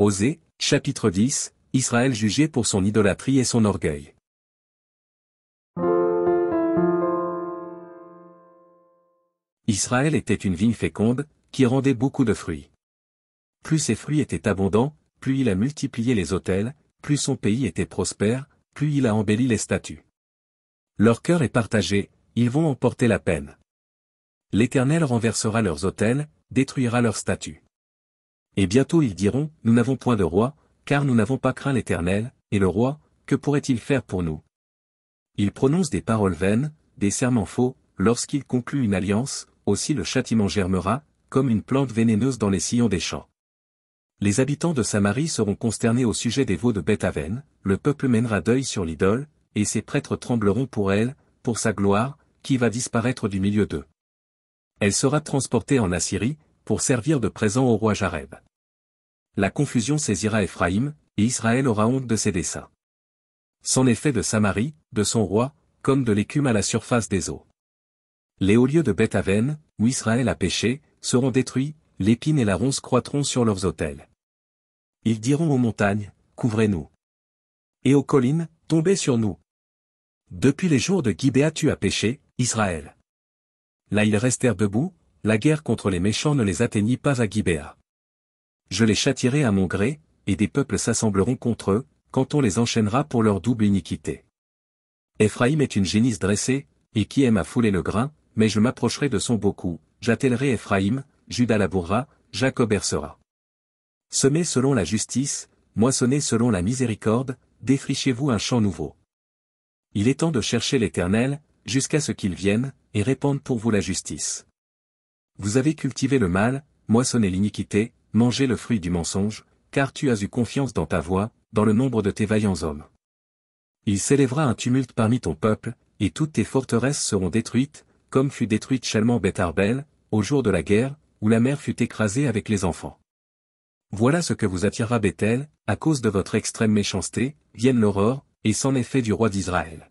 Osée, chapitre 10, Israël jugé pour son idolâtrie et son orgueil. Israël était une vigne féconde, qui rendait beaucoup de fruits. Plus ses fruits étaient abondants, plus il a multiplié les autels, plus son pays était prospère, plus il a embelli les statues. Leur cœur est partagé, ils vont en porter la peine. L'Éternel renversera leurs autels, détruira leurs statues. Et bientôt ils diront, nous n'avons point de roi, car nous n'avons pas craint l'Éternel, et le roi, que pourrait-il faire pour nous? Il prononce des paroles vaines, des serments faux, lorsqu'il conclut une alliance, aussi le châtiment germera, comme une plante vénéneuse dans les sillons des champs. Les habitants de Samarie seront consternés au sujet des veaux de Beth-Aven, le peuple mènera deuil sur l'idole, et ses prêtres trembleront pour elle, pour sa gloire, qui va disparaître du milieu d'eux. Elle sera transportée en Assyrie, pour servir de présent au roi Jareb. La confusion saisira Éphraïm, et Israël aura honte de ses desseins. C'en est fait de Samarie, de son roi, comme de l'écume à la surface des eaux. Les hauts lieux de Beth-Aven, où Israël a péché, seront détruits, l'épine et la ronce croîtront sur leurs autels. Ils diront aux montagnes, couvrez-nous. Et aux collines, tombez sur nous. Depuis les jours de Gibéa tu as péché, Israël. Là ils restèrent debout, la guerre contre les méchants ne les atteignit pas à Gibéa. Je les châtierai à mon gré, et des peuples s'assembleront contre eux, quand on les enchaînera pour leur double iniquité. Éphraïm est une génisse dressée, et qui aime à fouler le grain, mais je m'approcherai de son beau cou, j'attellerai Éphraïm, Juda labourera, Jacob hercera. Semez selon la justice, moissonnez selon la miséricorde, défrichez-vous un champ nouveau. Il est temps de chercher l'Éternel, jusqu'à ce qu'il vienne, et répande pour vous la justice. Vous avez cultivé le mal, moissonné l'iniquité, mangé le fruit du mensonge, car tu as eu confiance dans ta voix, dans le nombre de tes vaillants hommes. Il s'élèvera un tumulte parmi ton peuple, et toutes tes forteresses seront détruites, comme fut détruite Chalmant Beth-Arbel, au jour de la guerre, où la mer fut écrasée avec les enfants. Voilà ce que vous attirera Bethel, à cause de votre extrême méchanceté, vienne l'aurore, et c'en est fait du roi d'Israël.